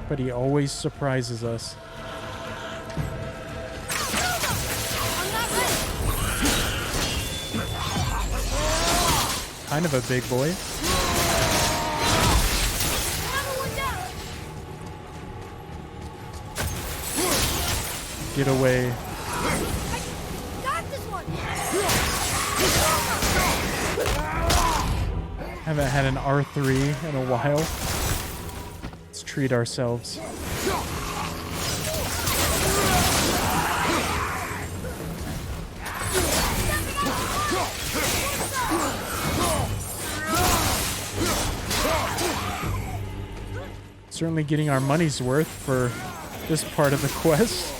But he always surprises us. Kind of a big boy. Get away. Got this one. Haven't had an R3 in a while. Let's treat ourselves. Certainly getting our money's worth for this part of the quest.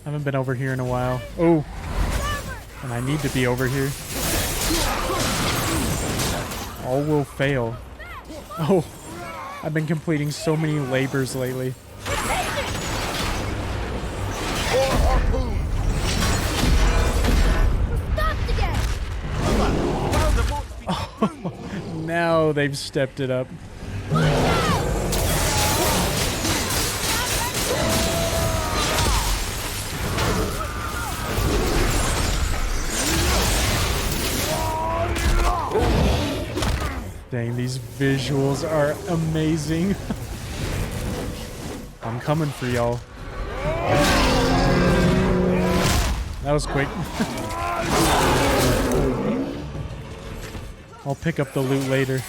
Haven't been over here in a while. Oh, and I need to be over here. All will fail. Oh, I've been completing so many labors lately. Oh, now they've stepped it up. Dang, these visuals are amazing. I'm coming for y'all. That was quick. I'll pick up the loot later.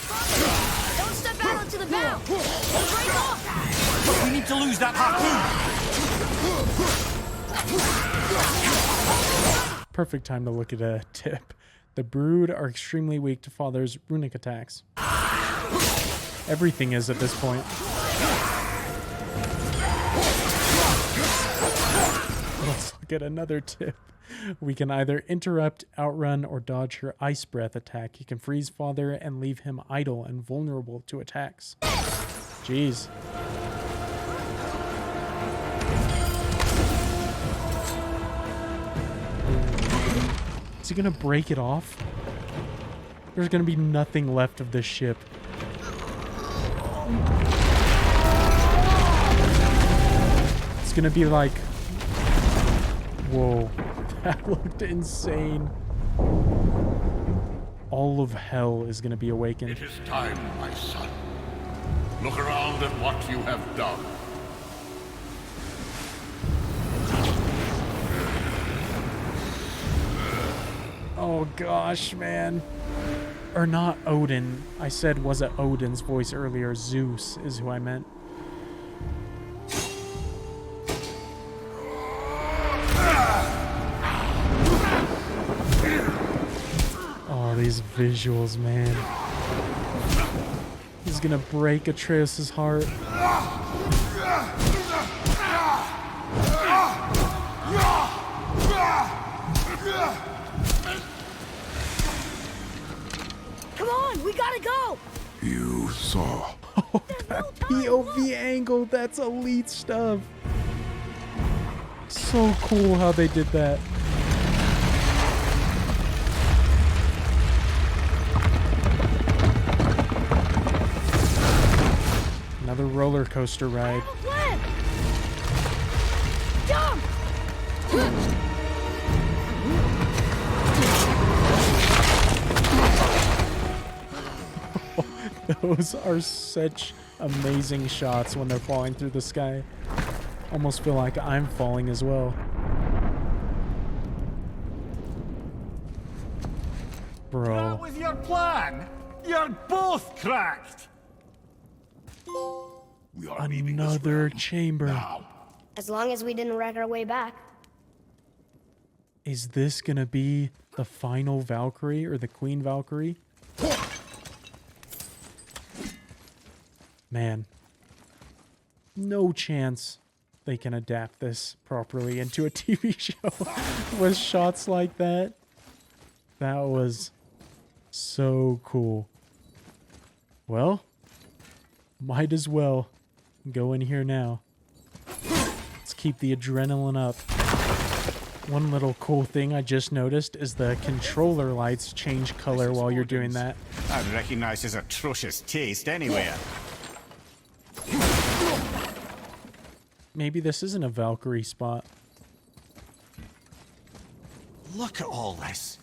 Don't step out onto the bow. Break off. We need to lose that harpoon! Perfect time to look at a tip. The Brood are extremely weak to Father's runic attacks. Everything is at this point. Let's look at another tip. We can either interrupt, outrun, or dodge her Ice Breath attack. You can freeze Father and leave him idle and vulnerable to attacks. Jeez. Is he gonna break it off? There's gonna be nothing left of this ship. It's gonna be like... Whoa. That looked insane. All of hell is gonna be awakened. It is time, my son. Look around at what you have done. Oh gosh, man. Or not Odin. I said was it Odin's voice earlier. Zeus is who I meant. Oh, these visuals, man. He's gonna break Atreus' heart. Come on, we gotta go. You saw. Oh, that POV angle, that's elite stuff. So cool how they did that. Another roller coaster ride. Jump! Those are such amazing shots when they're falling through the sky. Almost feel like I'm falling as well. Bro. That was your plan? You're both cracked! We are leaving this Another realm chamber. now. As long as we didn't wreck our way back. Is this gonna be the final Valkyrie or the Queen Valkyrie? Man. No chance they can adapt this properly into a TV show with shots like that. That was so cool. Well, might as well go in here now. Let's keep the adrenaline up. One little cool thing I just noticed is the controller lights change color while you're doing that. I'd recognize his atrocious taste anywhere. Maybe this isn't a Valkyrie spot. Look at all this.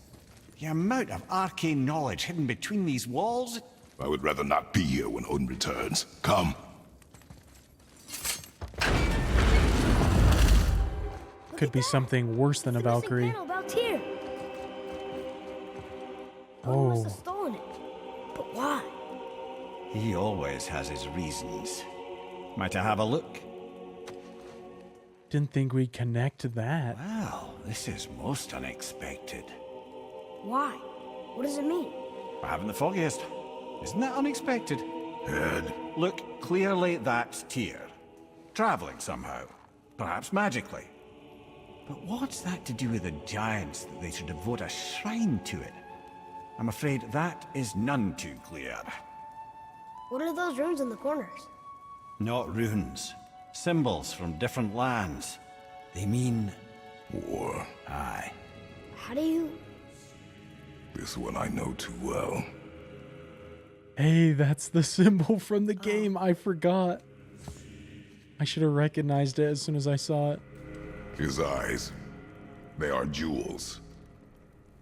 The amount of arcane knowledge hidden between these walls. I would rather not be here when Odin returns. Come. Could be something worse than a Valkyrie. Panel about here. Oh. Must have stolen it. But why? He always has his reasons. Might I have a look? Didn't think we'd connect to that. Wow, this is most unexpected. Why? What does it mean? I haven't the foggiest. Isn't that unexpected? Head. Look, clearly that's Tyr. Traveling somehow. Perhaps magically. But what's that to do with the giants that they should devote a shrine to it? I'm afraid that is none too clear. What are those runes in the corners? Not runes. Symbols from different lands. They mean... War. Aye. How do you... This one I know too well. Hey, that's the symbol from the game. I forgot. I should have recognized it as soon as I saw it. His eyes. They are jewels.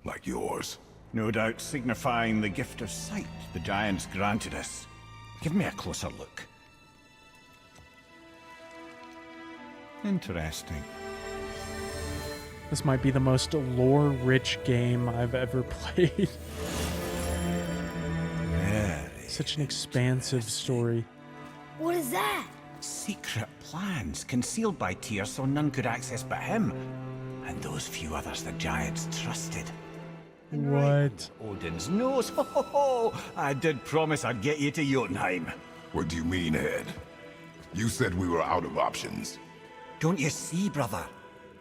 Like yours. No doubt signifying the gift of sight the giants granted us. Give me a closer look. Interesting. This might be the most lore-rich game I've ever played. Very Such an expansive story. What is that? secret plans concealed by Tyr so none could access but him. And those few others the giants trusted. What? Odin's nose. Ho ho ho! I did promise I'd get you to Jotunheim. What do you mean, Head? You said we were out of options. Don't you see, brother?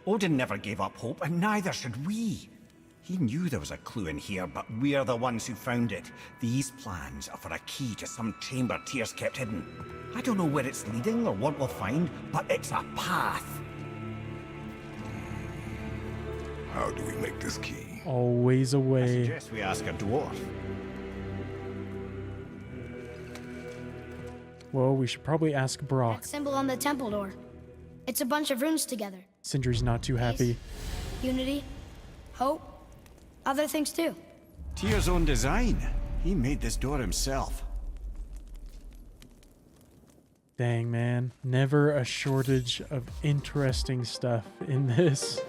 Odin never gave up hope, and neither should we. He knew there was a clue in here, but we're the ones who found it. These plans are for a key to some chamber Tyr's kept hidden. I don't know where it's leading or what we'll find, but it's a path. How do we make this key? Always I away. suggest we ask a dwarf. Well, we should probably ask Brock. That symbol on the temple door. It's a bunch of runes together. Sindri's not too happy. Unity, hope, other things too. Tyr's own design. He made this door himself. Dang, man. Never a shortage of interesting stuff in this.